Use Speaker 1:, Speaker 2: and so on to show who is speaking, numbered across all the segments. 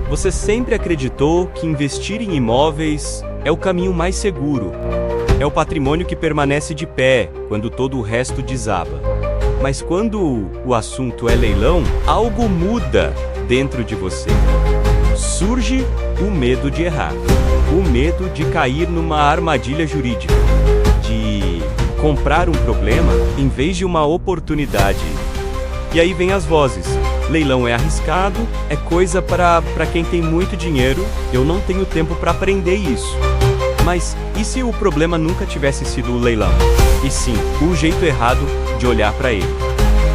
Speaker 1: Você sempre acreditou que investir em imóveis é o caminho mais seguro. É o patrimônio que permanece de pé quando todo o resto desaba. Mas quando o assunto é leilão, algo muda dentro de você. Surge o medo de errar. O medo de cair numa armadilha jurídica. De comprar um problema em vez de uma oportunidade. E aí vem as vozes. Leilão é arriscado, é coisa para quem tem muito dinheiro, eu não tenho tempo para aprender isso. Mas e se o problema nunca tivesse sido o leilão? E sim, o jeito errado de olhar para ele.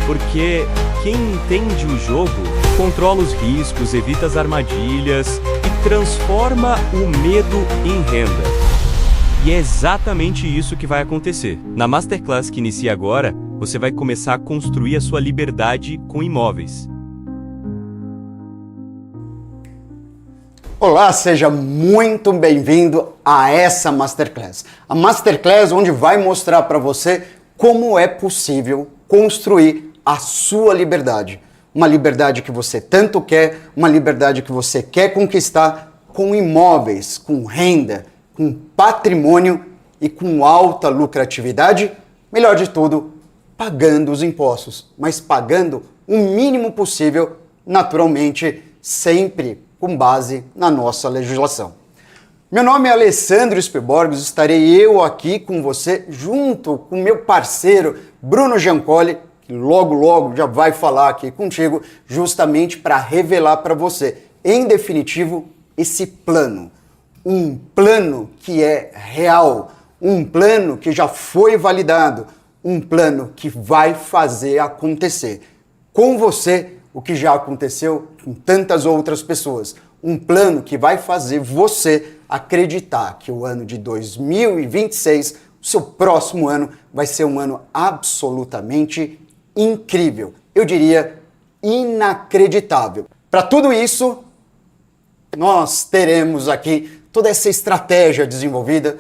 Speaker 1: Porque quem entende o jogo, controla os riscos, evita as armadilhas e transforma o medo em renda. E é exatamente isso que vai acontecer. Na Masterclass que inicia agora, você vai começar a construir a sua liberdade com imóveis.
Speaker 2: Olá, seja muito bem-vindo a essa Masterclass. A Masterclass onde vai mostrar para você como é possível construir a sua liberdade. Uma liberdade que você tanto quer, uma liberdade que você quer conquistar com imóveis, com renda, com patrimônio e com alta lucratividade. Melhor de tudo, pagando os impostos, mas pagando o mínimo possível, naturalmente, sempre com base na nossa legislação. Meu nome é Alessandro Spiborgos, estarei eu aqui com você, junto com meu parceiro Bruno Giancoli, que logo já vai falar aqui contigo, justamente para revelar para você, em definitivo, esse plano. Um plano que é real, um plano que já foi validado, um plano que vai fazer acontecer com você o que já aconteceu com tantas outras pessoas. Um plano que vai fazer você acreditar que o ano de 2026, o seu próximo ano, vai ser um ano absolutamente incrível. Eu diria inacreditável. Para tudo isso, nós teremos aqui toda essa estratégia desenvolvida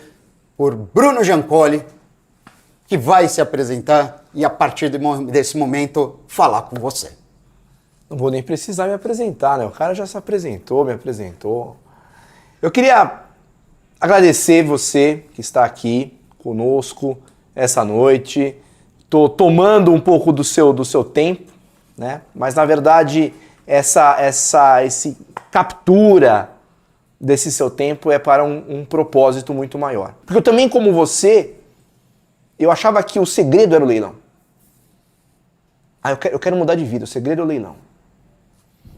Speaker 2: por Bruno Giancoli, que vai se apresentar e a partir desse momento falar com você.
Speaker 3: Não vou nem precisar me apresentar, né? O cara já se apresentou, me apresentou. Eu queria agradecer você que está aqui conosco essa noite. Estou tomando um pouco do seu tempo, né? Mas na verdade essa captura desse seu tempo é para um propósito muito maior. Porque eu também, como você, eu achava que o segredo era o leilão. Eu quero mudar de vida, o segredo é o leilão.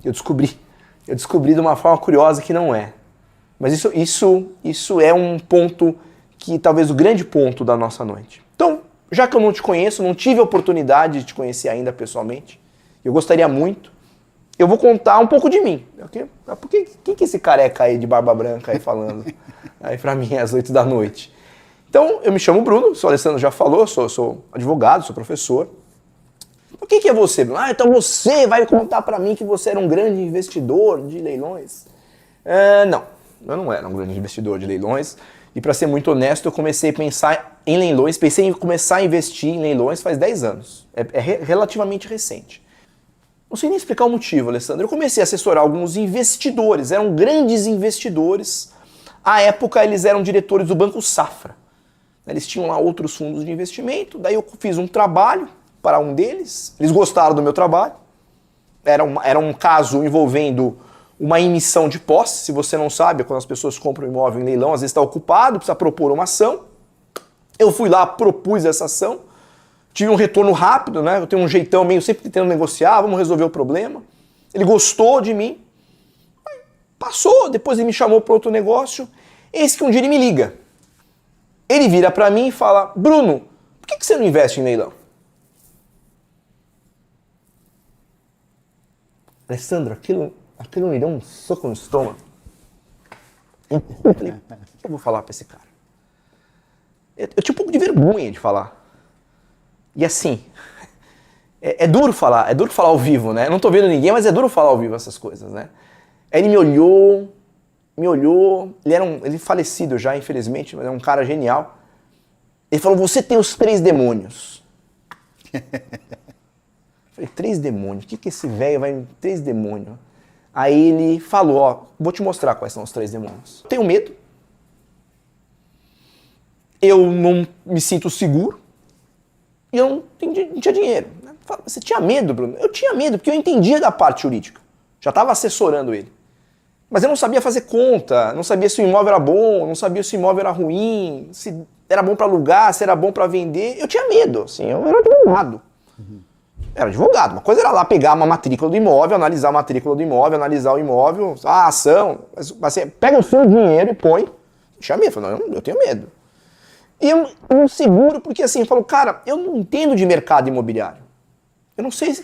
Speaker 3: Eu descobri de uma forma curiosa que não é. Mas isso é um ponto que talvez o grande ponto da nossa noite. Então, já que eu não te conheço, não tive a oportunidade de te conhecer ainda pessoalmente, eu gostaria muito, eu vou contar um pouco de mim. Quem que é esse careca aí de barba branca aí falando aí pra mim às 8 da noite? Então, eu me chamo Bruno, o Alessandro já falou, sou advogado, sou professor. O que é você, Bruno? Então você vai contar pra mim que você era um grande investidor de leilões? Não, eu não era um grande investidor de leilões. E para ser muito honesto, eu comecei a pensar em leilões, pensei em começar a investir em leilões faz 10 anos. É relativamente recente. Não sei nem explicar o motivo, Alessandro. Eu comecei a assessorar alguns investidores, eram grandes investidores. À época, eles eram diretores do Banco Safra. Eles tinham lá outros fundos de investimento, daí eu fiz um trabalho para um deles, eles gostaram do meu trabalho, era um caso envolvendo uma emissão de posse. Se você não sabe, quando as pessoas compram um imóvel em leilão, às vezes está ocupado, precisa propor uma ação. Eu fui lá, propus essa ação, tive um retorno rápido, né? Eu tenho um jeitão meio sempre tentando negociar, vamos resolver o problema. Ele gostou de mim, passou, depois ele me chamou para outro negócio, eis que um dia ele me liga. Ele vira para mim e fala: Bruno, por que você não investe em leilão? Alessandro, aquilo me deu um soco no estômago. Eu falei: o que eu vou falar pra esse cara? Eu tinha um pouco de vergonha de falar. E assim, é duro falar ao vivo, né? Eu não tô vendo ninguém, mas é duro falar ao vivo essas coisas, né? Aí ele me olhou, ele falecido já, infelizmente, mas é um cara genial. Ele falou: você tem os 3 demônios. Falei: 3 demônios? O que esse velho vai em 3 demônios? Aí ele falou, ó, vou te mostrar quais são os 3 demônios. Eu tenho medo. Eu não me sinto seguro. E eu não tinha dinheiro. Você tinha medo, Bruno? Eu tinha medo, porque eu entendia da parte jurídica. Já estava assessorando ele. Mas eu não sabia fazer conta, não sabia se o imóvel era bom, não sabia se o imóvel era ruim, se era bom para alugar, se era bom para vender. Eu tinha medo, assim, eu era advogado. Era advogado. Uma coisa era lá pegar uma matrícula do imóvel, analisar a matrícula do imóvel, analisar o imóvel, a ação. Mas você pega o seu dinheiro e põe. Eu tinha medo, falei, não, eu tenho medo. E eu inseguro, porque assim, eu falo, cara, eu não entendo de mercado imobiliário. Eu não sei,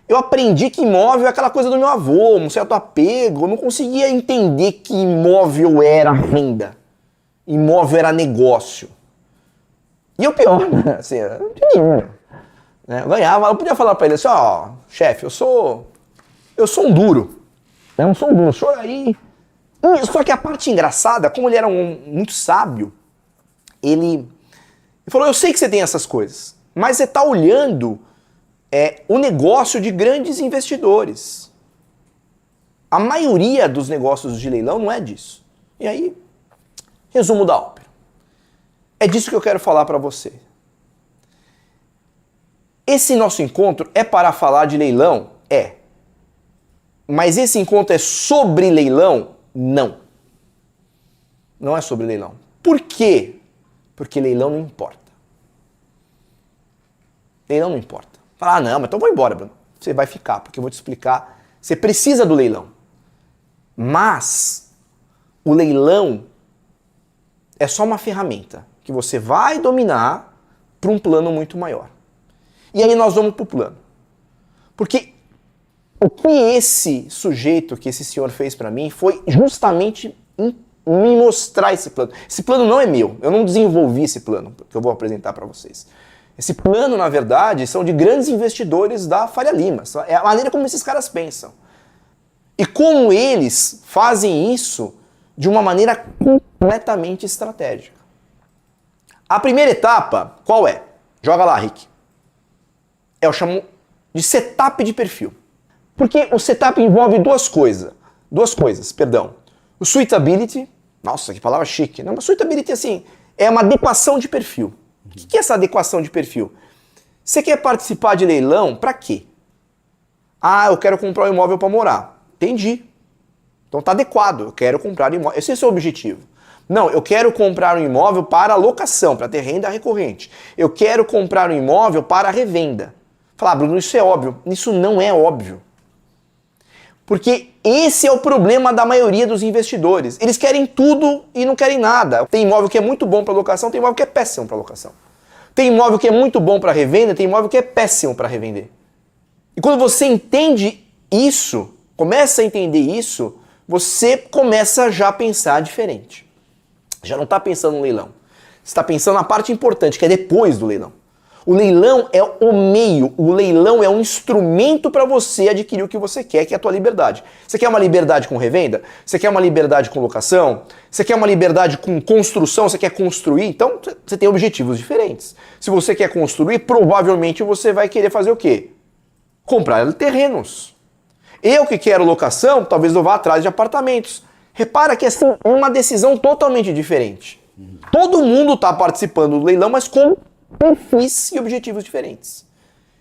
Speaker 3: eu aprendi que imóvel é aquela coisa do meu avô, um certo apego, eu não conseguia entender que imóvel era renda, imóvel era negócio. E o pior, assim, eu não tinha dinheiro. Eu ganhava, eu podia falar pra ele assim, ó, chefe, eu sou um duro. Eu não sou um duro, o senhor aí... Só que a parte engraçada, como ele era muito sábio, ele falou, eu sei que você tem essas coisas, mas você tá olhando o negócio de grandes investidores. A maioria dos negócios de leilão não é disso. E aí, resumo da ópera. É disso que eu quero falar para você. Esse nosso encontro é para falar de leilão? É. Mas esse encontro é sobre leilão? Não. Não é sobre leilão. Por quê? Porque leilão não importa. Leilão não importa. Fala, não, mas então vou embora, Bruno. Você vai ficar, porque eu vou te explicar. Você precisa do leilão. Mas o leilão é só uma ferramenta que você vai dominar para um plano muito maior. E aí nós vamos para o plano. Porque o que esse sujeito, que esse senhor fez para mim, foi justamente me mostrar esse plano. Esse plano não é meu. Eu não desenvolvi esse plano que eu vou apresentar para vocês. Esse plano, na verdade, são de grandes investidores da Faria Lima. É a maneira como esses caras pensam. E como eles fazem isso de uma maneira completamente estratégica. A primeira etapa, qual é? Joga lá, Rick. Eu chamo de setup de perfil. Porque o setup envolve duas coisas. O suitability, nossa, que palavra chique. Não, mas suitability, assim, é uma adequação de perfil. O que é essa adequação de perfil? Você quer participar de leilão? Para quê? Ah, eu quero comprar um imóvel para morar. Entendi. Então tá adequado. Eu quero comprar um imóvel. Esse é o seu objetivo. Não, eu quero comprar um imóvel para locação, para ter renda recorrente. Eu quero comprar um imóvel para revenda. Falar, Bruno, isso é óbvio. Isso não é óbvio. Porque esse é o problema da maioria dos investidores. Eles querem tudo e não querem nada. Tem imóvel que é muito bom para locação, tem imóvel que é péssimo para locação. Tem imóvel que é muito bom para revenda, tem imóvel que é péssimo para revender. E quando você entende isso, começa a entender isso, você começa já a pensar diferente. Já não está pensando no leilão. Você está pensando na parte importante, que é depois do leilão. O leilão é o meio, o leilão é um instrumento para você adquirir o que você quer, que é a tua liberdade. Você quer uma liberdade com revenda? Você quer uma liberdade com locação? Você quer uma liberdade com construção? Você quer construir? Então, você tem objetivos diferentes. Se você quer construir, provavelmente você vai querer fazer o quê? Comprar terrenos. Eu que quero locação, talvez eu vá atrás de apartamentos. Repara que essa é uma decisão totalmente diferente. Todo mundo está participando do leilão, mas com perfis e objetivos diferentes.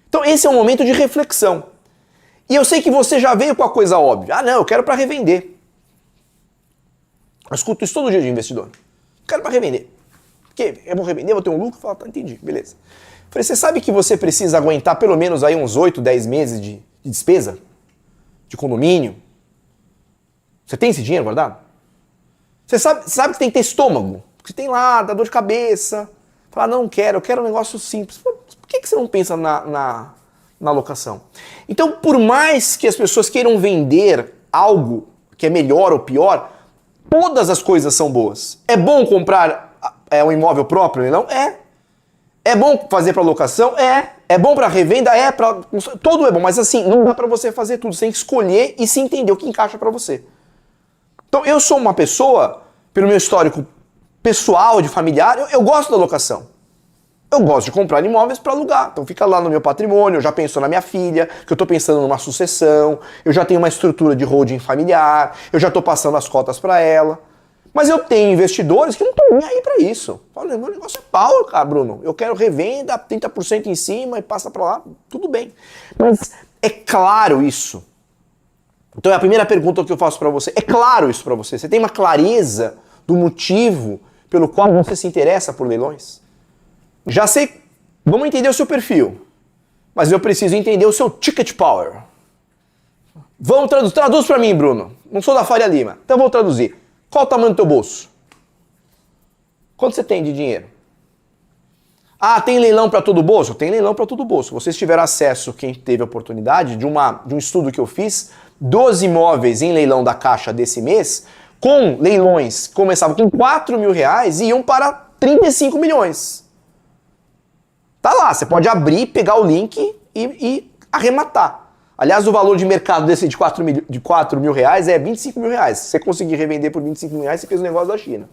Speaker 3: Então esse é um momento de reflexão. E eu sei que você já veio com a coisa óbvia. Ah, não, eu quero para revender. Eu escuto isso todo dia de investidor. Eu quero para revender. Porque eu vou revender, vou ter um lucro? Eu falo, tá, entendi, beleza. Eu falei, você sabe que você precisa aguentar pelo menos aí uns 8, 10 meses de despesa? De condomínio? Você tem esse dinheiro guardado? Você sabe que tem que ter estômago? Porque tem lá, dá dor de cabeça. Falar, não quero, eu quero um negócio simples. Por que você não pensa na locação? Então, por mais que as pessoas queiram vender algo que é melhor ou pior, todas as coisas são boas. É bom comprar um imóvel próprio? Não? É. É bom fazer para locação? É. É bom para revenda? É. Tudo é bom, mas assim, não dá para você fazer tudo. Você tem que escolher e se entender o que encaixa para você. Então, eu sou uma pessoa, pelo meu histórico pessoal, de familiar, eu gosto da locação. Eu gosto de comprar imóveis para alugar. Então fica lá no meu patrimônio, eu já penso na minha filha, que eu estou pensando numa sucessão, eu já tenho uma estrutura de holding familiar, eu já estou passando as cotas para ela. Mas eu tenho investidores que não estão nem aí para isso. Falam, meu negócio é pau, cara, Bruno. Eu quero revenda, 30% em cima e passa para lá, tudo bem. Mas é claro isso. Então é a primeira pergunta que eu faço para você. É claro isso para você? Você tem uma clareza do motivo pelo qual você se interessa por leilões? Já sei, vamos entender o seu perfil, mas eu preciso entender o seu ticket power. Vamos traduz para mim, Bruno. Não sou da Faria Lima, então vou traduzir. Qual o tamanho do teu bolso? Quanto você tem de dinheiro? Ah, tem leilão para todo bolso? Tem leilão para todo bolso. Vocês tiveram acesso, quem teve a oportunidade, de um estudo que eu fiz, 12 imóveis em leilão da Caixa desse mês, com leilões que começavam com 4 mil reais e iam para 35 milhões. Tá lá, você pode abrir, pegar o link e arrematar. Aliás, o valor de mercado desse de 4 mil reais é 25 mil reais. Se você conseguir revender por 25 mil reais, você fez um negócio da China.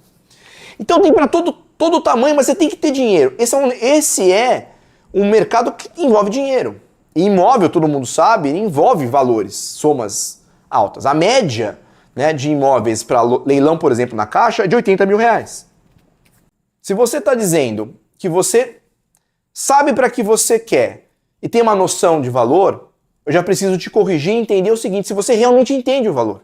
Speaker 3: Então tem para todo o tamanho, mas você tem que ter dinheiro. Esse é um mercado que envolve dinheiro. E imóvel, todo mundo sabe, envolve valores, somas altas. A média, né, de imóveis para leilão, por exemplo, na Caixa, é de 80 mil reais. Se você está dizendo que você sabe para que você quer e tem uma noção de valor, eu já preciso te corrigir e entender o seguinte, se você realmente entende o valor.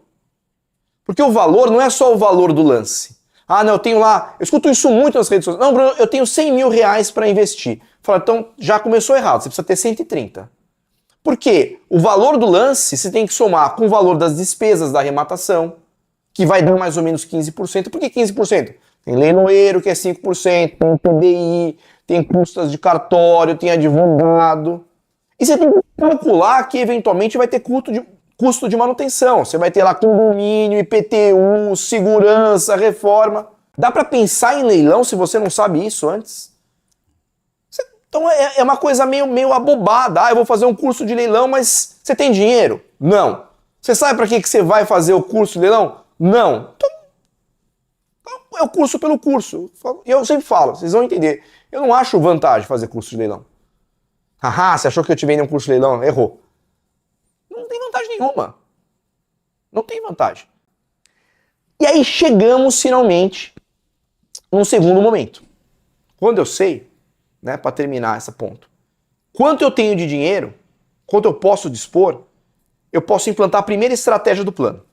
Speaker 3: Porque o valor não é só o valor do lance. Ah, não, eu tenho lá, eu escuto isso muito nas redes sociais. Não, Bruno, eu tenho 100 mil reais para investir. Fala, então já começou errado, você precisa ter 130. Por quê? O valor do lance você tem que somar com o valor das despesas da arrematação, que vai dar mais ou menos 15%. Por que 15%? Tem leiloeiro que é 5%, tem PBI, tem custas de cartório, tem advogado. E você tem que calcular que eventualmente vai ter custo de manutenção. Você vai ter lá condomínio, IPTU, segurança, reforma. Dá para pensar em leilão se você não sabe isso antes? Então é uma coisa meio abobada. Ah, eu vou fazer um curso de leilão, mas você tem dinheiro? Não. Você sabe para que você vai fazer o curso de leilão? Não. Então é o curso pelo curso. Eu sempre falo, vocês vão entender. Eu não acho vantagem fazer curso de leilão. Haha, você achou que eu te vendi um curso de leilão? Errou. Não tem vantagem nenhuma. Não tem vantagem. E aí chegamos finalmente num segundo momento. Quando eu sei, né, para terminar esse ponto, quanto eu tenho de dinheiro, quanto eu posso dispor, eu posso implantar a primeira estratégia do plano.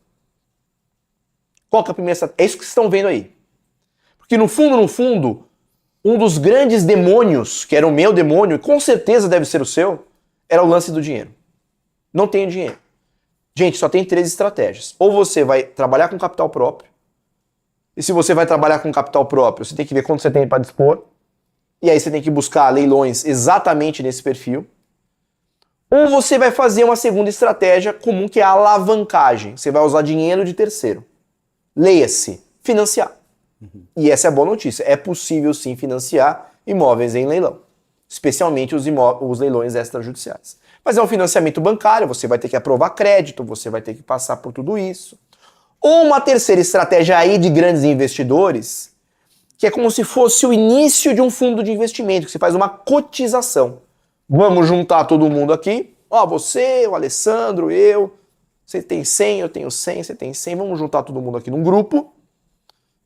Speaker 3: Qual que é a primeira estratégia? É isso que vocês estão vendo aí. Porque no fundo, um dos grandes demônios, que era o meu demônio, e com certeza deve ser o seu, era o lance do dinheiro. Não tenho dinheiro. Gente, só tem 3 estratégias. Ou você vai trabalhar com capital próprio, e se você vai trabalhar com capital próprio, você tem que ver quanto você tem para dispor, e aí você tem que buscar leilões exatamente nesse perfil. Ou você vai fazer uma segunda estratégia comum, que é a alavancagem. Você vai usar dinheiro de terceiro. Leia-se, financiar. E essa é a boa notícia. É possível sim financiar imóveis em leilão. Especialmente os leilões extrajudiciais. Mas é um financiamento bancário, você vai ter que aprovar crédito, você vai ter que passar por tudo isso. Ou uma terceira estratégia aí de grandes investidores, que é como se fosse o início de um fundo de investimento, que você faz uma cotização. Vamos juntar todo mundo aqui. Ó, você, o Alessandro, eu. Você tem 100, eu tenho 100, você tem 100. Vamos juntar todo mundo aqui num grupo.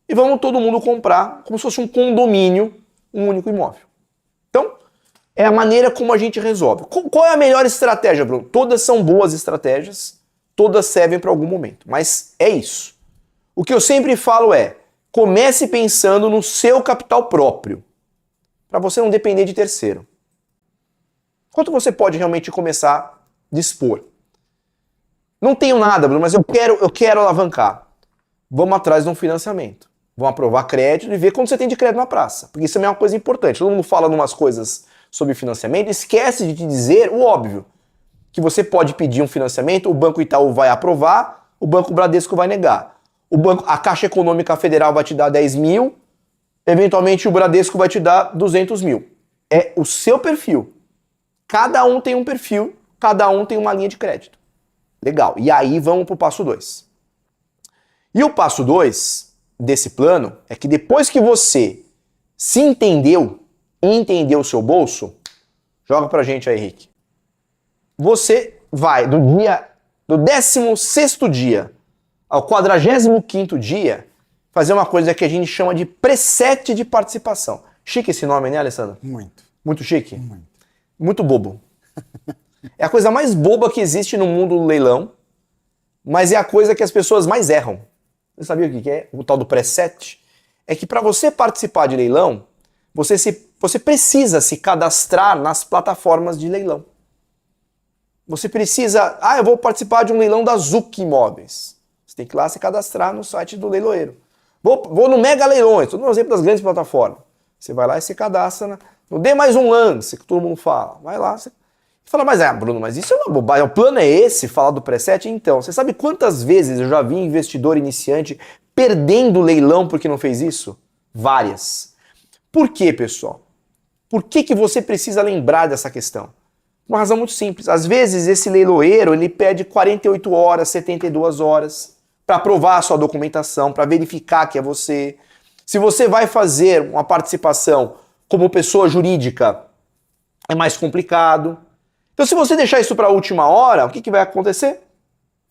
Speaker 3: E vamos todo mundo comprar como se fosse um condomínio, um único imóvel. Então, é a maneira como a gente resolve. Qual é a melhor estratégia, Bruno? Todas são boas estratégias, todas servem para algum momento, mas é isso. O que eu sempre falo é, comece pensando no seu capital próprio, para você não depender de terceiro. Quanto você pode realmente começar a dispor? Não tenho nada, Bruno, mas eu quero alavancar. Vamos atrás de um financiamento. Vão aprovar crédito e ver quanto você tem de crédito na praça. Porque isso é uma coisa importante. Todo mundo fala de umas coisas sobre financiamento, esquece de te dizer o óbvio. Que você pode pedir um financiamento, o Banco Itaú vai aprovar, o Banco Bradesco vai negar. A Caixa Econômica Federal vai te dar 10 mil, eventualmente o Bradesco vai te dar 200 mil. É o seu perfil. Cada um tem um perfil, cada um tem uma linha de crédito. Legal. E aí vamos para o passo 2. E o passo 2 desse plano é que depois que você se entendeu, entender o seu bolso, joga pra gente aí, Rick. Você vai do 16º dia ao 45º dia fazer uma coisa que a gente chama de preset de participação. Chique esse nome, né, Alessandro?
Speaker 2: Muito.
Speaker 3: Muito chique?
Speaker 2: Muito.
Speaker 3: Muito bobo. É a coisa mais boba que existe no mundo do leilão, mas é a coisa que as pessoas mais erram. Você sabia o que é o tal do preset? É que para você participar de leilão, você precisa se cadastrar nas plataformas de leilão. Você precisa... eu vou participar de um leilão da Zuc Imóveis. Você tem que ir lá se cadastrar no site do leiloeiro. Vou no Mega Leilões, estou dando um exemplo das grandes plataformas. Você vai lá e se cadastra no Dê Mais Um Lance, que todo mundo fala. Vai lá, você fala, Bruno, mas isso é uma bobagem. O plano é esse, falar do preset? Então, você sabe quantas vezes eu já vi investidor iniciante perdendo leilão porque não fez isso? Várias. Por quê, pessoal? Por que você precisa lembrar dessa questão? Uma razão muito simples. Às vezes esse leiloeiro ele pede 48 horas, 72 horas para aprovar a sua documentação, para verificar que é você. Se você vai fazer uma participação como pessoa jurídica, é mais complicado. Então se você deixar isso para a última hora, o que vai acontecer?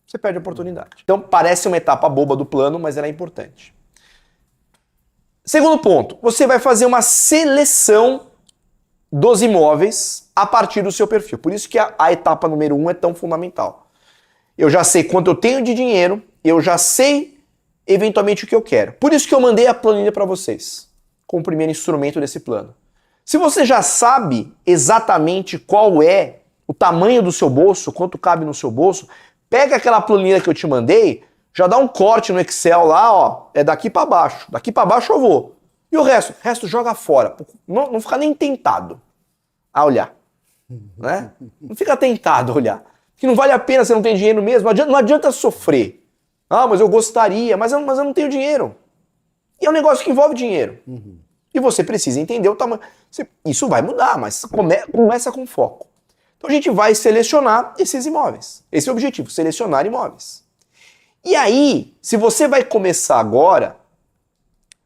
Speaker 3: Você perde a oportunidade. Então parece uma etapa boba do plano, mas ela é importante. Segundo ponto, você vai fazer uma seleção dos imóveis a partir do seu perfil. Por isso que a etapa número 1 é tão fundamental. Eu já sei quanto eu tenho de dinheiro, eu já sei eventualmente o que eu quero. Por isso que eu mandei a planilha para vocês, como primeiro instrumento desse plano. Se você já sabe exatamente qual é o tamanho do seu bolso, quanto cabe no seu bolso, pega aquela planilha que eu te mandei, já dá um corte no Excel lá, ó, é daqui para baixo. Daqui para baixo eu vou. E o resto joga fora. Não fica nem tentado a olhar. Né? Não fica tentado a olhar. Porque não vale a pena, você não tem dinheiro mesmo. Não adianta sofrer. Mas eu gostaria, mas eu não tenho dinheiro. E é um negócio que envolve dinheiro. E você precisa entender o tamanho. Isso vai mudar, mas começa com foco. Então a gente vai selecionar esses imóveis. Esse é o objetivo, selecionar imóveis. E aí, se você vai começar agora,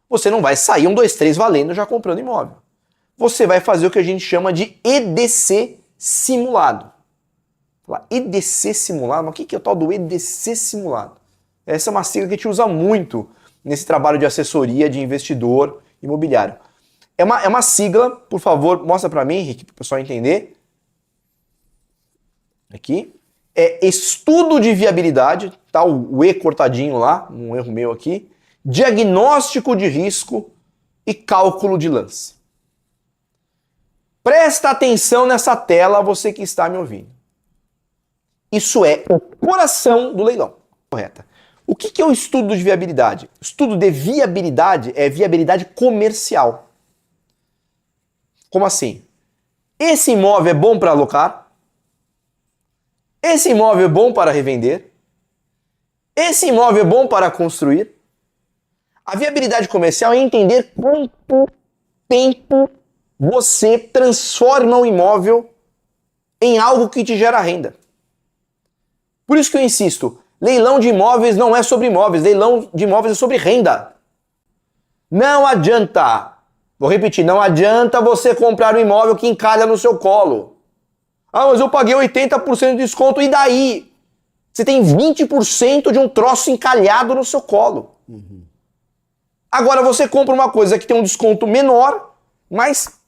Speaker 3: você não vai sair 1, 2, 3 valendo já comprando imóvel. Você vai fazer o que a gente chama de EDC simulado. EDC simulado? Mas o que é o tal do EDC simulado? Essa é uma sigla que a gente usa muito nesse trabalho de assessoria de investidor imobiliário. É uma sigla, por favor, mostra para mim, Henrique, para o pessoal entender. Aqui. É estudo de viabilidade, tá? O E cortadinho lá, um erro meu aqui. Diagnóstico de risco e cálculo de lance. Presta atenção nessa tela, você que está me ouvindo. Isso é o coração do leilão. Correta. O que é o estudo de viabilidade? Estudo de viabilidade é viabilidade comercial. Como assim? Esse imóvel é bom para alocar? Esse imóvel é bom para revender? Esse imóvel é bom para construir? A viabilidade comercial é entender quanto tempo você transforma o imóvel em algo que te gera renda. Por isso que eu insisto, leilão de imóveis não é sobre imóveis, leilão de imóveis é sobre renda. Não adianta, vou repetir, não adianta você comprar um imóvel que encalha no seu colo. Mas eu paguei 80% de desconto, e daí? Você tem 20% de um troço encalhado no seu colo. Agora você compra uma coisa que tem um desconto menor, mas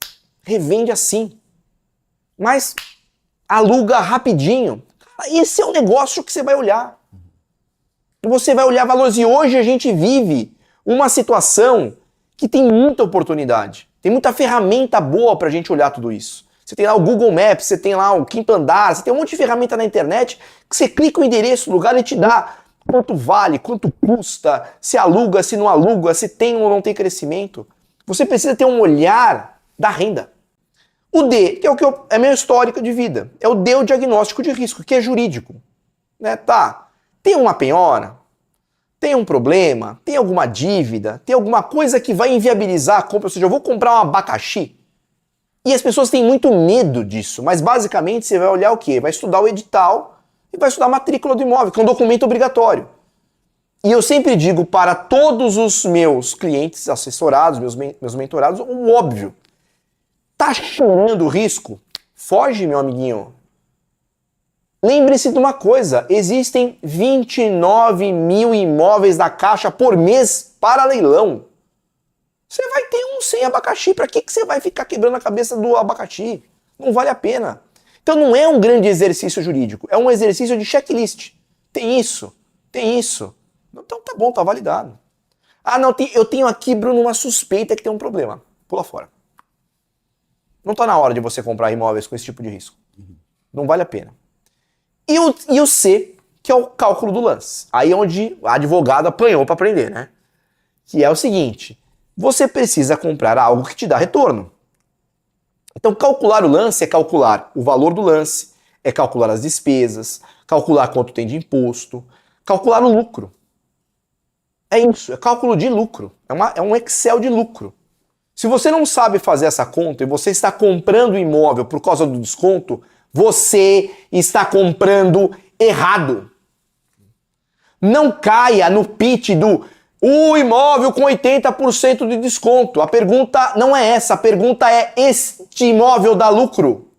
Speaker 3: revende assim. Mas aluga rapidinho. Esse é o negócio que você vai olhar. Você vai olhar valores. E hoje a gente vive uma situação que tem muita oportunidade. Tem muita ferramenta boa pra gente olhar tudo isso. Você tem lá o Google Maps, você tem lá o Quinto Andar, você tem um monte de ferramenta na internet que você clica o endereço do lugar e te dá quanto vale, quanto custa, se aluga, se não aluga, se tem ou não tem crescimento. Você precisa ter um olhar da renda. O D, que é o que é meu histórico de vida, é o D, o diagnóstico de risco, que é jurídico. Né? Tá, tem uma penhora, tem um problema, tem alguma dívida, tem alguma coisa que vai inviabilizar a compra, ou seja, eu vou comprar um abacaxi. E as pessoas têm muito medo disso, mas basicamente você vai olhar o quê? Vai estudar o edital e vai estudar a matrícula do imóvel, que é um documento obrigatório. E eu sempre digo para todos os meus clientes assessorados, meus mentorados, o óbvio. Tá cheirando risco? Foge, meu amiguinho. Lembre-se de uma coisa, existem 29 mil imóveis da Caixa por mês para leilão. Você vai ter um sem abacaxi, para que você vai ficar quebrando a cabeça do abacaxi? Não vale a pena. Então não é um grande exercício jurídico, é um exercício de checklist. Tem isso, tem isso. Então tá bom, tá validado. Ah, não, eu tenho aqui, Bruno, uma suspeita que tem um problema. Pula fora. Não tá na hora de você comprar imóveis com esse tipo de risco. Não vale a pena. E o C, que é o cálculo do lance. Aí é onde a advogada apanhou para aprender, né? Que é o seguinte, você precisa comprar algo que te dá retorno. Então calcular o lance é calcular o valor do lance, é calcular as despesas, calcular quanto tem de imposto, calcular o lucro. É isso, é cálculo de lucro. É um Excel de lucro. Se você não sabe fazer essa conta e você está comprando imóvel por causa do desconto, você está comprando errado. Não caia no pitch do o imóvel com 80% de desconto. A pergunta não é essa, a pergunta é: este imóvel dá lucro?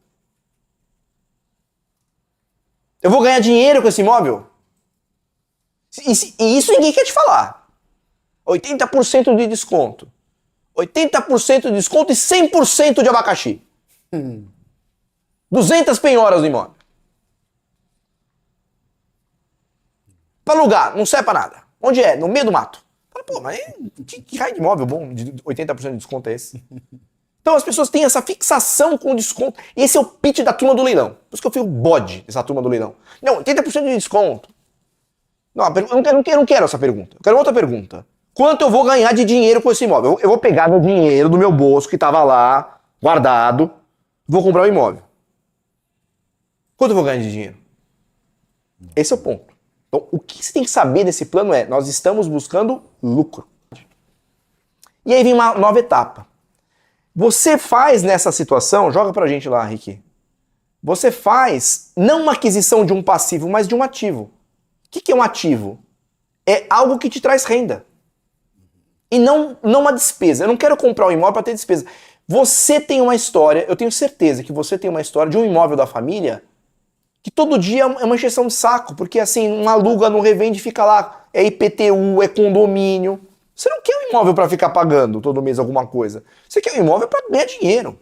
Speaker 3: Eu vou ganhar dinheiro com esse imóvel? E isso ninguém quer te falar. 80% de desconto. 80% de desconto e 100% de abacaxi. 200 penhoras do imóvel. Para alugar, não serve para nada. Onde é? No meio do mato. Fala, pô, mas que raio de imóvel bom de 80% de desconto é esse? Então as pessoas têm essa fixação com o desconto. Esse é o pitch da turma do leilão. Por isso que eu fui o bode dessa turma do leilão. Não, 80% de desconto. Não, eu não quero essa pergunta. Eu quero outra pergunta. Quanto eu vou ganhar de dinheiro com esse imóvel? Eu vou pegar meu dinheiro do meu bolso que estava lá, guardado, vou comprar um imóvel. Quanto eu vou ganhar de dinheiro? Esse é o ponto. Então, o que você tem que saber desse plano é, nós estamos buscando lucro. E aí vem uma nova etapa. Você faz nessa situação, joga pra gente lá, Ricky. Você faz não uma aquisição de um passivo, mas de um ativo. O que é um ativo? É algo que te traz renda. E não uma despesa. Eu não quero comprar um imóvel para ter despesa. Você tem uma história, eu tenho certeza que você tem uma história de um imóvel da família que todo dia é uma encheção de saco, porque assim, não aluga, não revende, fica lá, é IPTU, é condomínio. Você não quer um imóvel para ficar pagando todo mês alguma coisa. Você quer um imóvel para ganhar dinheiro.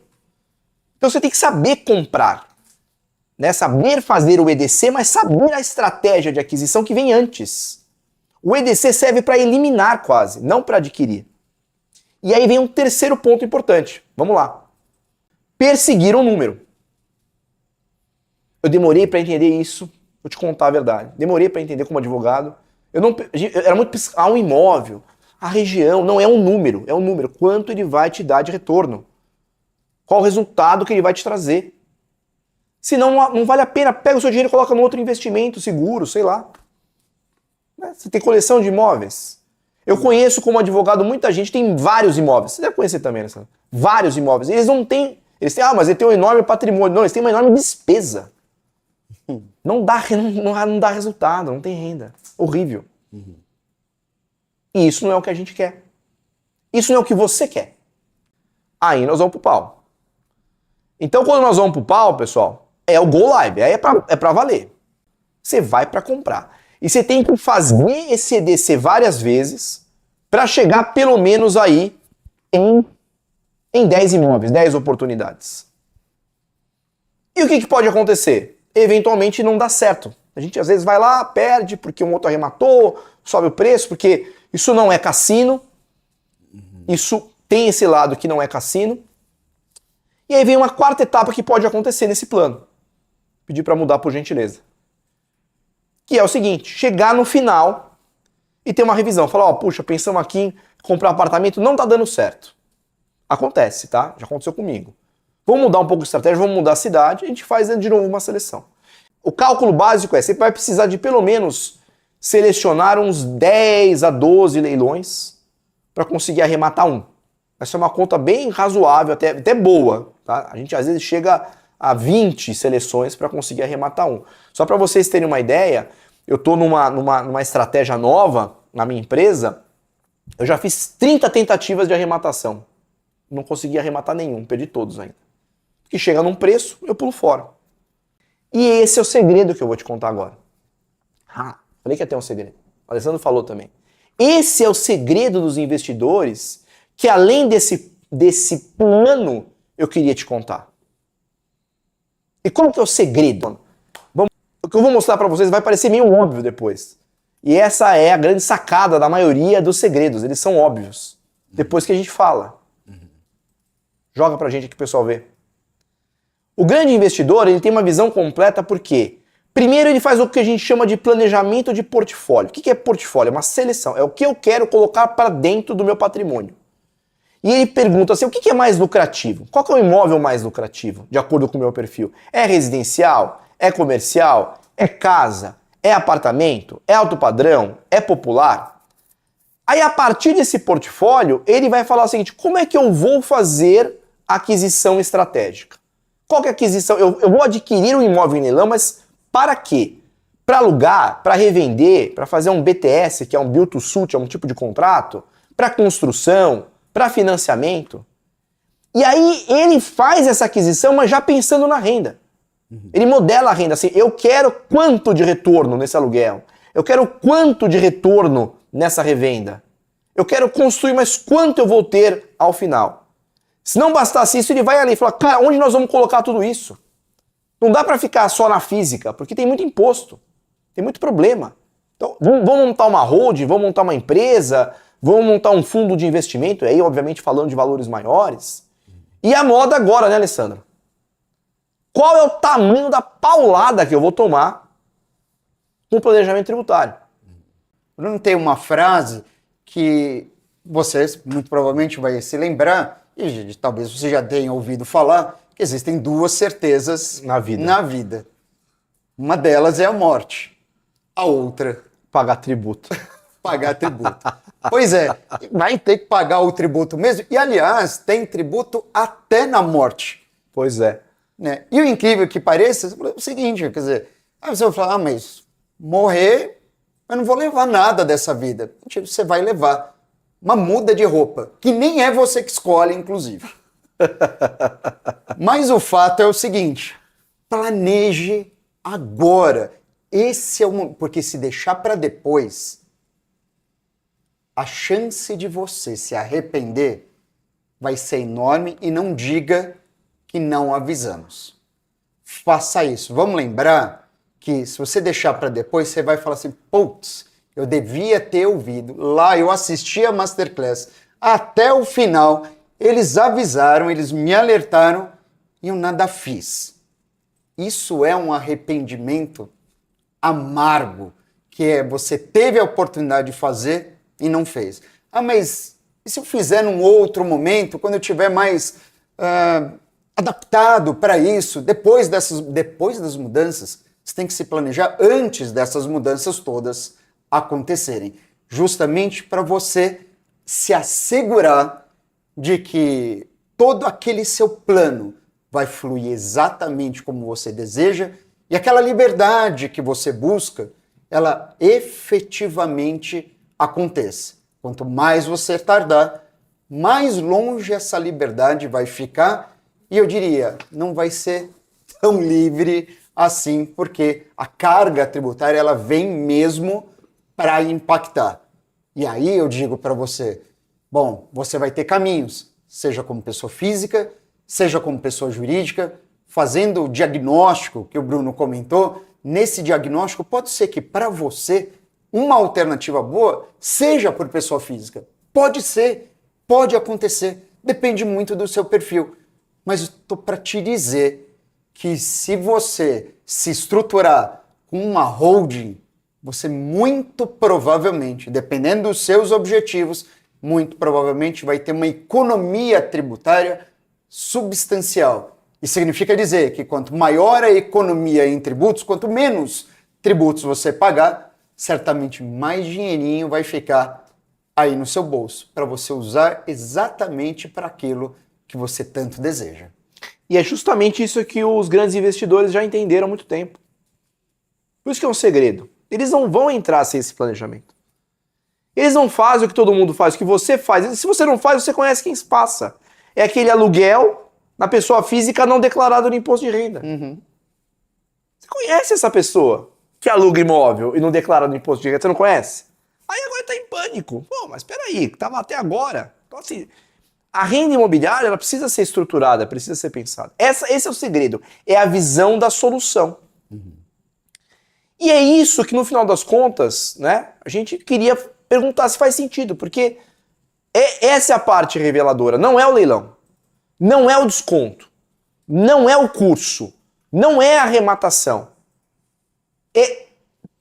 Speaker 3: Então você tem que saber comprar, né? Saber fazer o EDC, mas saber a estratégia de aquisição que vem antes. O EDC serve para eliminar quase, não para adquirir. E aí vem um terceiro ponto importante. Vamos lá. Perseguir um número. Eu demorei para entender isso, vou te contar a verdade. Demorei para entender como advogado. Era muito um imóvel, a região, não é um número, é um número. Quanto ele vai te dar de retorno? Qual o resultado que ele vai te trazer? Se não vale a pena, pega o seu dinheiro e coloca no outro investimento, seguro, sei lá. Você tem coleção de imóveis. Eu conheço como advogado muita gente, tem vários imóveis. Você deve conhecer também, né? Vários imóveis. Eles não têm, mas ele tem um enorme patrimônio. Não, eles têm uma enorme despesa. Não dá resultado, não tem renda. Horrível. E isso não é o que a gente quer. Isso não é o que você quer. Aí nós vamos pro pau. Então quando nós vamos pro pau, pessoal, é o go live, aí é pra valer. Você vai pra comprar. E você tem que fazer esse EDC várias vezes para chegar pelo menos aí em 10 imóveis, 10 oportunidades. E o que pode acontecer? Eventualmente não dá certo. A gente às vezes vai lá, perde porque um outro arrematou, sobe o preço, porque isso não é cassino. Isso tem esse lado que não é cassino. E aí vem uma quarta etapa que pode acontecer nesse plano. Pedir para mudar por gentileza. Que é o seguinte, chegar no final e ter uma revisão. Falar, puxa, pensamos aqui em comprar um apartamento, não tá dando certo. Acontece, tá? Já aconteceu comigo. Vamos mudar um pouco de estratégia, vamos mudar a cidade, a gente faz de novo uma seleção. O cálculo básico é, você vai precisar de pelo menos selecionar uns 10 a 12 leilões para conseguir arrematar um. Essa é uma conta bem razoável, até boa. Tá? A gente às vezes chega a 20 seleções para conseguir arrematar um. Só para vocês terem uma ideia, eu estou numa estratégia nova na minha empresa, eu já fiz 30 tentativas de arrematação. Não consegui arrematar nenhum, perdi todos ainda. que chega num preço, eu pulo fora. E esse é o segredo que eu vou te contar agora. Falei que ia ter um segredo. O Alessandro falou também. Esse é o segredo dos investidores que, além desse plano, eu queria te contar. E como que é o segredo? O que eu vou mostrar para vocês vai parecer meio óbvio depois. E essa é a grande sacada da maioria dos segredos. Eles são óbvios. Depois que a gente fala. Joga pra gente aqui, pessoal, ver. O grande investidor, ele tem uma visão completa porque, primeiro, ele faz o que a gente chama de planejamento de portfólio. O que é portfólio? É uma seleção. É o que eu quero colocar para dentro do meu patrimônio. E ele pergunta assim, o que é mais lucrativo? Qual que é o imóvel mais lucrativo, de acordo com o meu perfil? É residencial? É comercial? É casa? É apartamento? É alto padrão? É popular? Aí, a partir desse portfólio, ele vai falar o seguinte, como é que eu vou fazer aquisição estratégica? Qual que é a aquisição? Eu vou adquirir um imóvel em leilão, mas para quê? Para alugar, para revender, para fazer um BTS, que é um Build to Suit, é um tipo de contrato, para construção, para financiamento. E aí ele faz essa aquisição, mas já pensando na renda. Ele modela a renda assim, eu quero quanto de retorno nesse aluguel? Eu quero quanto de retorno nessa revenda? Eu quero construir, mas quanto eu vou ter ao final? Se não bastasse isso, ele vai ali e fala, cara, onde nós vamos colocar tudo isso? Não dá para ficar só na física, porque tem muito imposto, tem muito problema. Então, vamos montar uma holding, vamos montar uma empresa, vamos montar um fundo de investimento, e aí, obviamente, falando de valores maiores. E a moda agora, né, Alessandro? Qual é o tamanho da paulada que eu vou tomar com o planejamento tributário?
Speaker 2: Não tem uma frase que vocês muito provavelmente vai se lembrar, e talvez você já tenha ouvido falar, que existem duas certezas na vida. Uma delas é a morte. A outra...
Speaker 3: pagar tributo.
Speaker 2: Pagar tributo. Pois é, vai ter que pagar o tributo mesmo. E, aliás, tem tributo até na morte.
Speaker 3: Pois é.
Speaker 2: Né? E o incrível que pareça é o seguinte, quer dizer, você vai falar, mas morrer, eu não vou levar nada dessa vida. Tipo, você vai levar uma muda de roupa, que nem é você que escolhe, inclusive. Mas o fato é o seguinte, planeje agora. Esse é o momento, porque se deixar para depois, a chance de você se arrepender vai ser enorme e não diga que não avisamos. Faça isso. Vamos lembrar que se você deixar para depois, você vai falar assim, putz, eu devia ter ouvido. Lá eu assisti a Masterclass até o final, eles avisaram, eles me alertaram e eu nada fiz. Isso é um arrependimento amargo, que é você teve a oportunidade de fazer e não fez. Ah, mas e se eu fizer num outro momento, quando eu tiver mais adaptado para isso, depois das mudanças, você tem que se planejar antes dessas mudanças todas acontecerem, justamente para você se assegurar de que todo aquele seu plano vai fluir exatamente como você deseja e aquela liberdade que você busca, ela efetivamente aconteça. Quanto mais você tardar, mais longe essa liberdade vai ficar e eu diria, não vai ser tão livre assim, porque a carga tributária ela vem mesmo para impactar. E aí eu digo para você, bom, você vai ter caminhos, seja como pessoa física, seja como pessoa jurídica, fazendo o diagnóstico que o Bruno comentou. Nesse diagnóstico pode ser que para você uma alternativa boa seja por pessoa física. Pode ser, pode acontecer, depende muito do seu perfil. Mas estou para te dizer que se você se estruturar com uma holding, você muito provavelmente, dependendo dos seus objetivos, muito provavelmente vai ter uma economia tributária substancial. Isso significa dizer que quanto maior a economia em tributos, quanto menos tributos você pagar, certamente mais dinheirinho vai ficar aí no seu bolso, para você usar exatamente para aquilo que você tanto deseja.
Speaker 3: E é justamente isso que os grandes investidores já entenderam há muito tempo. Por isso que é um segredo. Eles não vão entrar sem esse planejamento. Eles não fazem o que todo mundo faz, o que você faz. Se você não faz, você conhece quem se passa. É aquele aluguel na pessoa física não declarada no imposto de renda. Você conhece essa pessoa que aluga imóvel e não declara no imposto de renda? Você não conhece? Aí agora está em pânico. Pô, mas peraí, estava até agora. Então assim, a renda imobiliária ela precisa ser estruturada, precisa ser pensada. Esse é o segredo, é a visão da solução. E é isso que no final das contas, né, a gente queria perguntar se faz sentido, porque essa é a parte reveladora, não é o leilão, não é o desconto, não é o curso, não é a arrematação. É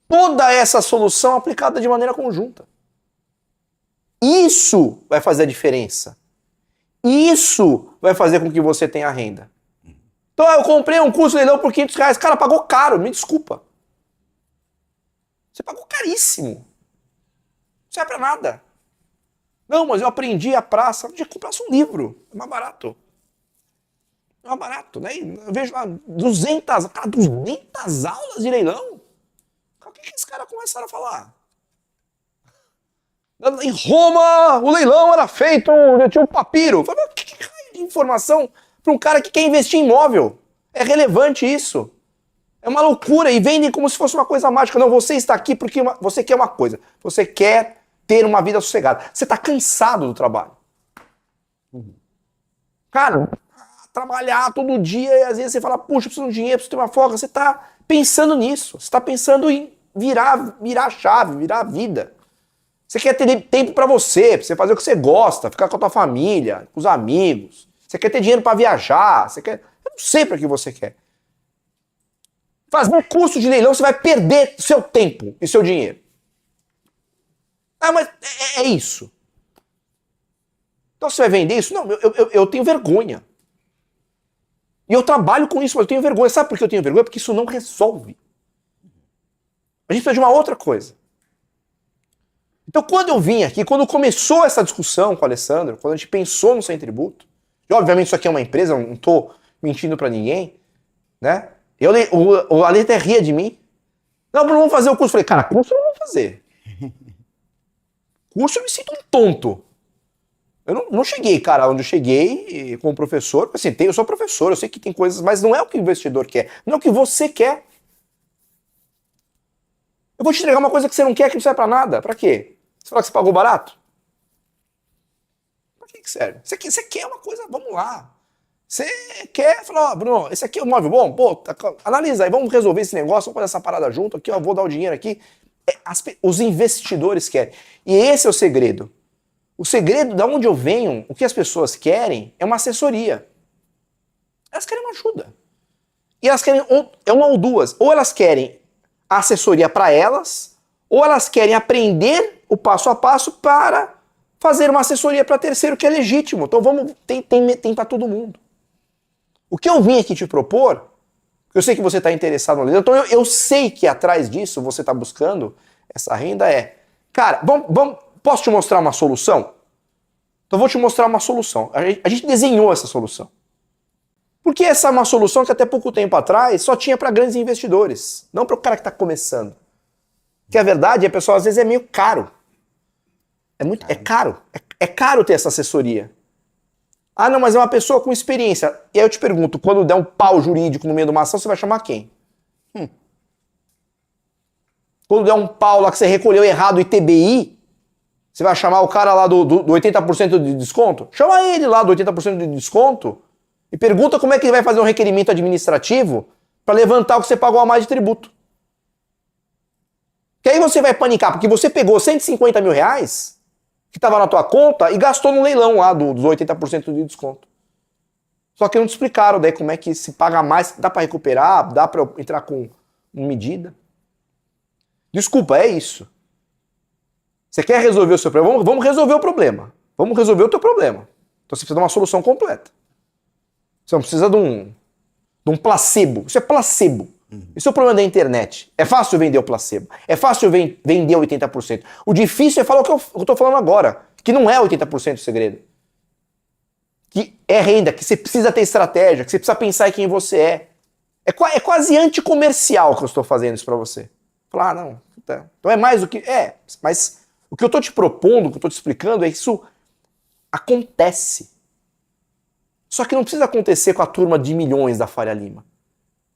Speaker 3: toda essa solução aplicada de maneira conjunta. Isso vai fazer a diferença. Isso vai fazer com que você tenha renda. Então eu comprei um curso de leilão por R$500. Cara, pagou caro, me desculpa. Você pagou caríssimo. Não serve pra nada. Não, mas eu aprendi a praça. Eu comprasse um livro. É mais barato. É mais barato, né? Eu vejo lá 200 aulas de leilão. O que esses caras começaram a falar? Em Roma, o leilão era feito, tinha um papiro. Falei, mas que raio de informação para um cara que quer investir em imóvel? É relevante isso. É uma loucura e vendem como se fosse uma coisa mágica. Não, você está aqui porque você quer uma coisa. Você quer ter uma vida sossegada. Você está cansado do trabalho. Cara, trabalhar todo dia e às vezes você fala, puxa, eu preciso de dinheiro, preciso ter uma folga. Você está pensando nisso. Você está pensando em virar a chave, virar a vida. Você quer ter tempo pra você fazer o que você gosta, ficar com a tua família, com os amigos. Você quer ter dinheiro pra viajar, você quer... Eu não sei pra que você quer. Fazer um curso de leilão, você vai perder seu tempo e seu dinheiro. Ah, mas é isso. Então você vai vender isso? Não, eu tenho vergonha. E eu trabalho com isso, mas eu tenho vergonha. Sabe por que eu tenho vergonha? Porque isso não resolve. A gente precisa de uma outra coisa. Então, quando eu vim aqui, quando começou essa discussão com o Alessandro, quando a gente pensou no Sem Tributo, e obviamente isso aqui é uma empresa, eu não estou mentindo para ninguém, né? O Ale até ria de mim. Não, Bruno, vamos fazer o curso. Eu falei, cara, curso eu não vou fazer. Curso eu me sinto um tonto. Eu não cheguei, cara, onde eu cheguei como professor. Assim, eu sou professor, eu sei que tem coisas, mas não é o que o investidor quer, não é o que você quer. Eu vou te entregar uma coisa que você não quer, que não serve pra nada. Pra quê? Você fala que você pagou barato? Pra que serve? Você quer uma coisa, vamos lá. Você quer, fala, ó, Bruno, esse aqui é um imóvel bom? Pô, analisa aí, vamos resolver esse negócio, vamos fazer essa parada junto aqui, ó, vou dar o dinheiro aqui. Os investidores querem. E esse é o segredo. O segredo de onde eu venho, o que as pessoas querem é uma assessoria. Elas querem uma ajuda. E elas querem uma ou duas. Ou elas querem a assessoria para elas, ou elas querem aprender o passo a passo para fazer uma assessoria para terceiro, que é legítimo. Então tem para todo mundo. O que eu vim aqui te propor, eu sei que você está interessado no leilão, então eu sei que atrás disso você está buscando essa renda cara, posso te mostrar uma solução? Então eu vou te mostrar uma solução. A gente desenhou essa solução. Porque essa é uma solução que até pouco tempo atrás só tinha para grandes investidores, não para o cara que está começando. Que a verdade é, pessoal, às vezes é meio caro. É caro. É caro ter essa assessoria. Ah, não, mas é uma pessoa com experiência. E aí eu te pergunto, quando der um pau jurídico no meio de uma ação, você vai chamar quem? Quando der um pau lá que você recolheu errado o ITBI, você vai chamar o cara lá do 80% de desconto? Chama ele lá do 80% de desconto e pergunta como é que ele vai fazer um requerimento administrativo para levantar o que você pagou a mais de tributo. Que aí você vai panicar, porque você pegou 150 mil reais que estava na tua conta e gastou no leilão lá dos 80% de desconto. Só que não te explicaram daí como é que se paga mais, dá para recuperar, dá para entrar com medida. Desculpa, é isso. Você quer resolver o seu problema? Vamos resolver o problema. Vamos resolver o teu problema. Então você precisa de uma solução completa. Você não precisa de um placebo. Isso é placebo. Isso é o problema da internet. É fácil vender o placebo. É fácil vender 80%. O difícil é falar o que eu estou falando agora. Que não é 80% o segredo. Que é renda, que você precisa ter estratégia, que você precisa pensar em quem você é. É quase anticomercial que eu estou fazendo isso para você. Falar, não, então é mais do que... mas o que eu estou te propondo, o que eu estou te explicando é que isso acontece. Só que não precisa acontecer com a turma de milhões da Faria Lima.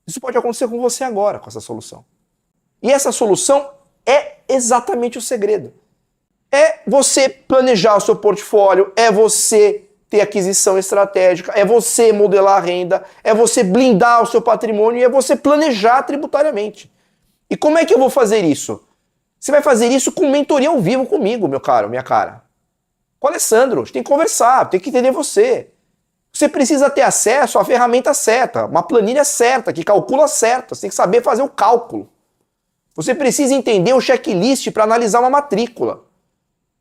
Speaker 3: Isso pode acontecer com você agora, com essa solução. E essa solução é exatamente o segredo. É você planejar o seu portfólio, é você ter aquisição estratégica, é você modelar a renda, é você blindar o seu patrimônio e é você planejar tributariamente. E como é que eu vou fazer isso? Você vai fazer isso com mentoria ao vivo comigo, meu caro, minha cara. Com o Alessandro, a gente tem que conversar, tem que entender você. Você precisa ter acesso à ferramenta certa, uma planilha certa, que calcula certo, você tem que saber fazer o cálculo. Você precisa entender o checklist para analisar uma matrícula.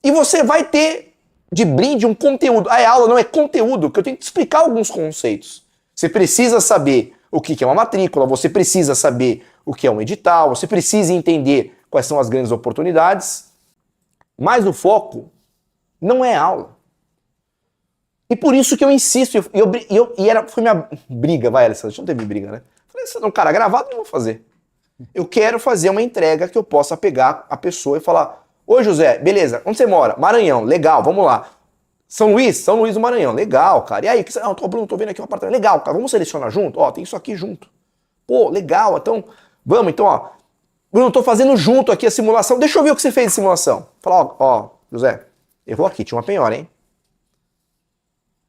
Speaker 3: E você vai ter de brinde um conteúdo. É aula, não é conteúdo, que eu tenho que explicar alguns conceitos. Você precisa saber o que é uma matrícula, você precisa saber o que é um edital, você precisa entender quais são as grandes oportunidades. Mas o foco não é aula. E por isso que eu insisto, foi minha briga, vai, Alessandro, a gente não teve briga, né? Falei, Alessandro, cara, gravado eu não vou fazer. Eu quero fazer uma entrega que eu possa pegar a pessoa e falar: oi, José, beleza, onde você mora? Maranhão, legal, vamos lá. São Luís do Maranhão, legal, cara. E aí, Bruno, tô vendo aqui um apartamento, legal, cara, vamos selecionar junto? Ó, tem isso aqui junto. Pô, legal, então, vamos, então, ó. Bruno, tô fazendo junto aqui a simulação, deixa eu ver o que você fez de simulação. Fala, ó, José, eu vou aqui, tinha uma penhora, hein?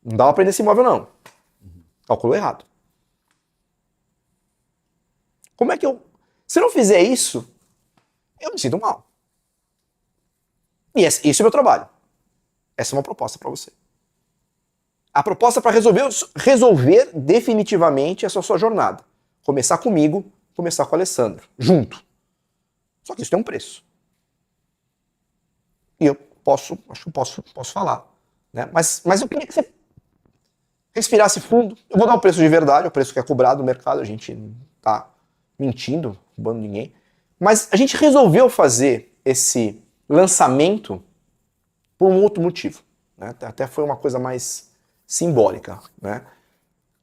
Speaker 3: Não dava pra ir nesse imóvel, não. Calculou errado. Como é que eu... Se eu não fizer isso, eu me sinto mal. E esse é o meu trabalho. Essa é uma proposta para você. A proposta para resolver definitivamente essa sua jornada. Começar comigo, começar com o Alessandro. Junto. Só que isso tem um preço. E eu posso falar. Né? Mas eu queria que você respirasse fundo. Eu vou dar o preço de verdade, o preço que é cobrado no mercado. A gente não tá mentindo, roubando ninguém. Mas a gente resolveu fazer esse lançamento por um outro motivo. Né? Até foi uma coisa mais simbólica. Né?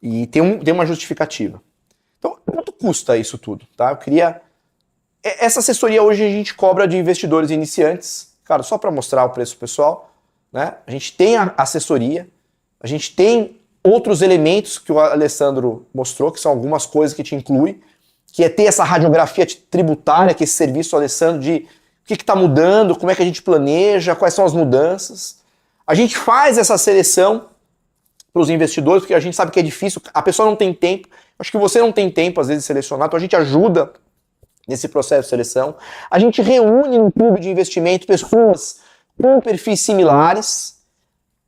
Speaker 3: E tem uma justificativa. Então, quanto custa isso tudo? Tá? Eu queria... Essa assessoria hoje a gente cobra de investidores iniciantes. Cara, só para mostrar o preço pessoal. Né? A gente tem a assessoria, a gente tem outros elementos que o Alessandro mostrou, que são algumas coisas que te inclui, que é ter essa radiografia tributária, que é esse serviço, Alessandro, de o que está mudando, como é que a gente planeja, quais são as mudanças. A gente faz essa seleção para os investidores, porque a gente sabe que é difícil, a pessoa não tem tempo, acho que você não tem tempo, às vezes, de selecionar, então a gente ajuda nesse processo de seleção. A gente reúne no clube de investimento pessoas com perfis similares.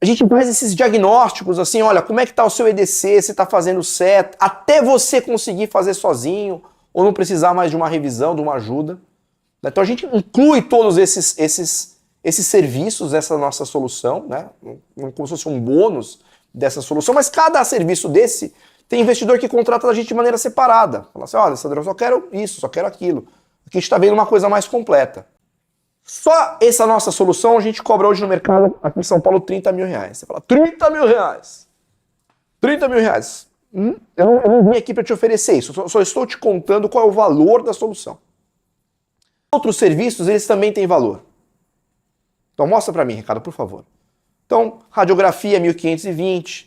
Speaker 3: A gente faz esses diagnósticos, assim, olha, como é que está o seu EDC, se está fazendo certo, até você conseguir fazer sozinho, ou não precisar mais de uma revisão, de uma ajuda. Então a gente inclui todos esses serviços dessa nossa solução, né? Como se fosse um bônus dessa solução, mas cada serviço desse tem investidor que contrata a gente de maneira separada. Fala assim, olha, Sandro, eu só quero isso, só quero aquilo. Aqui a gente está vendo uma coisa mais completa. Só essa nossa solução a gente cobra hoje no mercado, aqui em São Paulo, 30 mil reais. Você fala, 30 mil reais? 30 mil reais. Eu não vim aqui para te oferecer isso, só estou te contando qual é o valor da solução. Outros serviços, eles também têm valor. Então mostra para mim, Ricardo, por favor. Então, radiografia 1.520,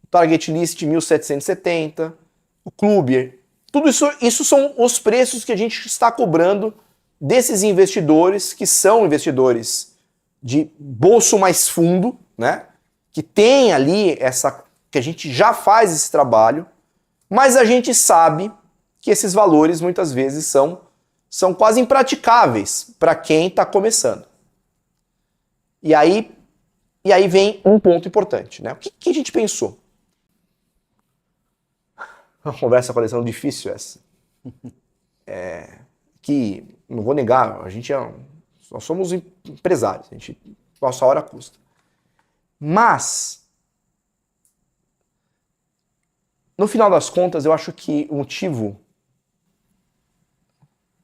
Speaker 3: target list 1.770, o clube, tudo isso são os preços que a gente está cobrando desses investidores que são investidores de bolso mais fundo, né? Que tem ali que a gente já faz esse trabalho, mas a gente sabe que esses valores muitas vezes são quase impraticáveis para quem está começando. E aí vem um ponto importante, né? O que a gente pensou? Uma conversa com a Alessandro difícil essa. Que, não vou negar, nós somos empresários, nossa hora custa. Mas, no final das contas, eu acho que o motivo...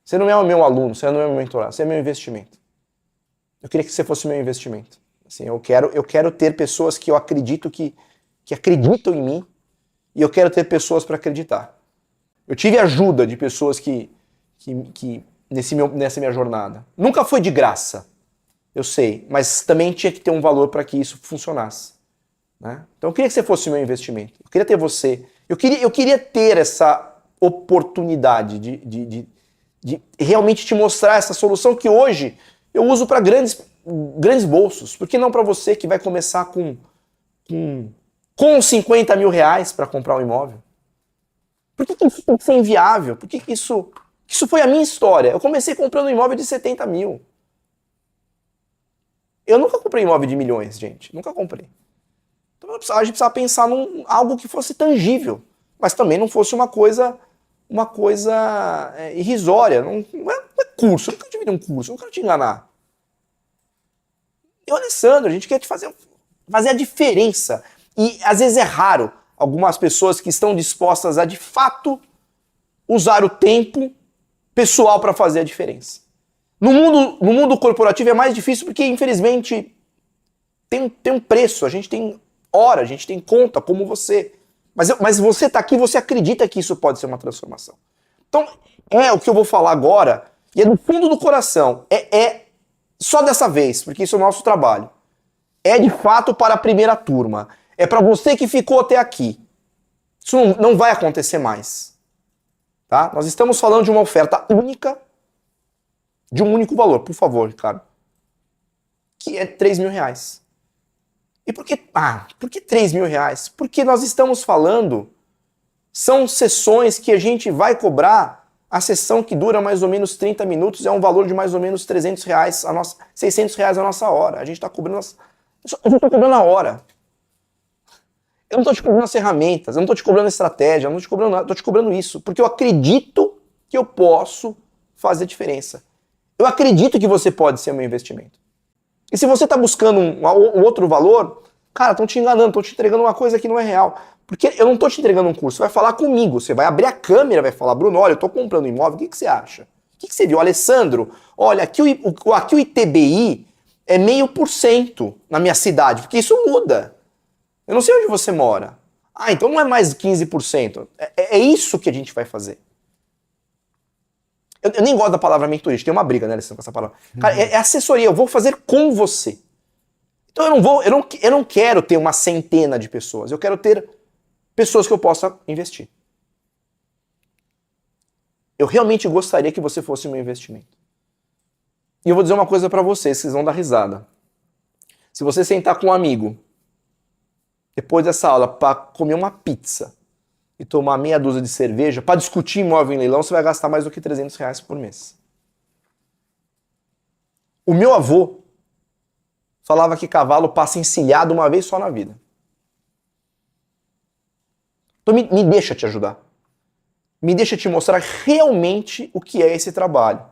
Speaker 3: Você não é o meu aluno, você não é o meu mentorado, você é meu investimento. Eu queria que você fosse meu investimento. Assim, eu quero ter pessoas que eu acredito que acreditam em mim, e eu quero ter pessoas para acreditar. Eu tive ajuda de pessoas que nessa minha jornada. Nunca foi de graça, eu sei, mas também tinha que ter um valor para que isso funcionasse. né? Então eu queria que você fosse o meu investimento. Eu queria ter você. Eu queria ter essa oportunidade de realmente te mostrar essa solução que hoje eu uso para grandes bolsos. Por que não para você que vai começar com 50 mil reais para comprar um imóvel? Por que isso tem que ser inviável? Por que isso foi a minha história? Eu comecei comprando um imóvel de 70 mil. Eu nunca comprei imóvel de milhões, gente. Nunca comprei. Então a gente precisava pensar em algo que fosse tangível, mas também não fosse uma coisa irrisória. Não é curso. Eu nunca tive um curso. Eu não quero te enganar. Eu, Alessandro, a gente quer te fazer a diferença. E às vezes é raro algumas pessoas que estão dispostas a, de fato, usar o tempo pessoal para fazer a diferença. No mundo corporativo é mais difícil porque, infelizmente, tem um preço, a gente tem hora, a gente tem conta, como você. Mas você está aqui, você acredita que isso pode ser uma transformação. Então, o que eu vou falar agora, e é do fundo do coração, só dessa vez, porque isso é o nosso trabalho. É de fato para a primeira turma. É para você que ficou até aqui. Isso não vai acontecer mais. Tá? Nós estamos falando de uma oferta única, de um único valor, por favor, Ricardo. Que é 3 mil reais. E por que 3 mil reais? Porque nós estamos falando, são sessões que a gente vai cobrar, a sessão que dura mais ou menos 30 minutos é um valor de mais ou menos 300 reais, 600 reais a nossa hora. A gente está cobrando a hora. Eu não estou te cobrando as ferramentas, eu não estou te cobrando a estratégia, eu não estou te cobrando nada, estou te cobrando isso, porque eu acredito que eu posso fazer diferença. Eu acredito que você pode ser meu investimento. E se você está buscando um outro valor, cara, estão te enganando, estão te entregando uma coisa que não é real. Porque eu não estou te entregando um curso, você vai falar comigo, você vai abrir a câmera, vai falar, Bruno, olha, eu estou comprando um imóvel, o que você acha? O que você viu? Alessandro, olha, aqui o ITBI é 0,5% na minha cidade, porque isso muda. Eu não sei onde você mora. Então não é mais 15%. É isso que a gente vai fazer. Eu nem gosto da palavra mentorista. Tem uma briga, né, Alessandro, com essa palavra. Cara, é assessoria. Eu vou fazer com você. Então eu não quero ter uma centena de pessoas. Eu quero ter pessoas que eu possa investir. Eu realmente gostaria que você fosse o meu investimento. E eu vou dizer uma coisa pra vocês vão dar risada. Se você sentar com um amigo depois dessa aula para comer uma pizza e tomar meia dúzia de cerveja, para discutir imóvel em leilão, você vai gastar mais do que 300 reais por mês. O meu avô falava que cavalo passa encilhado uma vez só na vida. Então me deixa te ajudar. Me deixa te mostrar realmente o que é esse trabalho.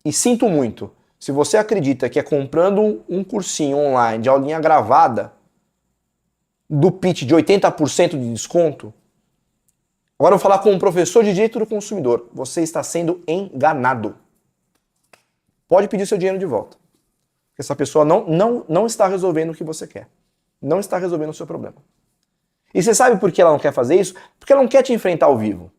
Speaker 3: E sinto muito, se você acredita que é comprando um cursinho online de aulinha gravada, do pitch de 80% de desconto, agora eu vou falar com um professor de direito do consumidor. Você está sendo enganado. Pode pedir seu dinheiro de volta. Porque essa pessoa não está resolvendo o que você quer. Não está resolvendo o seu problema. E você sabe por que ela não quer fazer isso? Porque ela não quer te enfrentar ao vivo.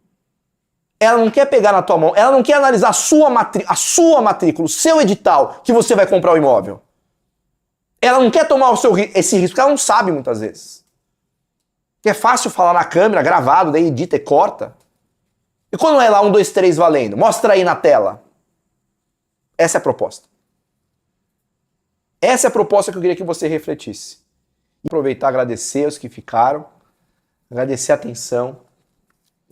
Speaker 3: Ela não quer pegar na tua mão, ela não quer analisar a sua matrícula, o seu edital, que você vai comprar o imóvel. Ela não quer tomar esse risco, porque ela não sabe muitas vezes. É fácil falar na câmera, gravado, daí edita e corta. E quando é lá 1, 2, 3 valendo? Mostra aí na tela. Essa é a proposta. Essa é a proposta que eu queria que você refletisse. Aproveitar, agradecer os que ficaram, agradecer a atenção,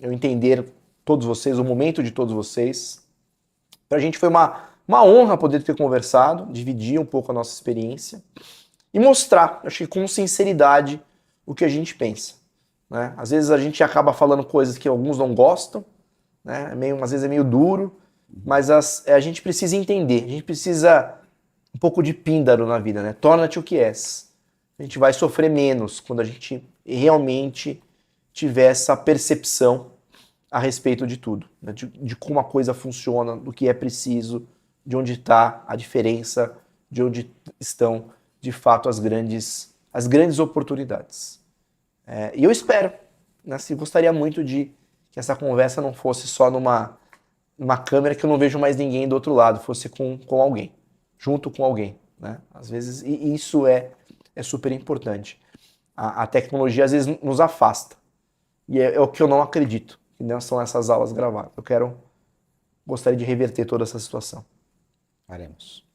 Speaker 3: eu entender todos vocês, o momento de todos vocês. Pra gente foi uma honra poder ter conversado, dividir um pouco a nossa experiência e mostrar, acho que com sinceridade, o que a gente pensa. Né? Às vezes a gente acaba falando coisas que alguns não gostam, né? Às vezes é meio duro, mas a gente precisa entender, a gente precisa um pouco de píndaro na vida, né? Torna-te o que és. A gente vai sofrer menos quando a gente realmente tiver essa percepção a respeito de tudo, né? de como a coisa funciona, do que é preciso, de onde está a diferença, de onde estão, de fato, as grandes oportunidades. E eu espero, né, gostaria muito de que essa conversa não fosse só numa câmera que eu não vejo mais ninguém do outro lado, fosse com alguém, junto com alguém. Né? Às vezes, e isso é super importante. A tecnologia às vezes nos afasta. E é o que eu não acredito, que não são essas aulas gravadas. Gostaria de reverter toda essa situação.
Speaker 2: Faremos.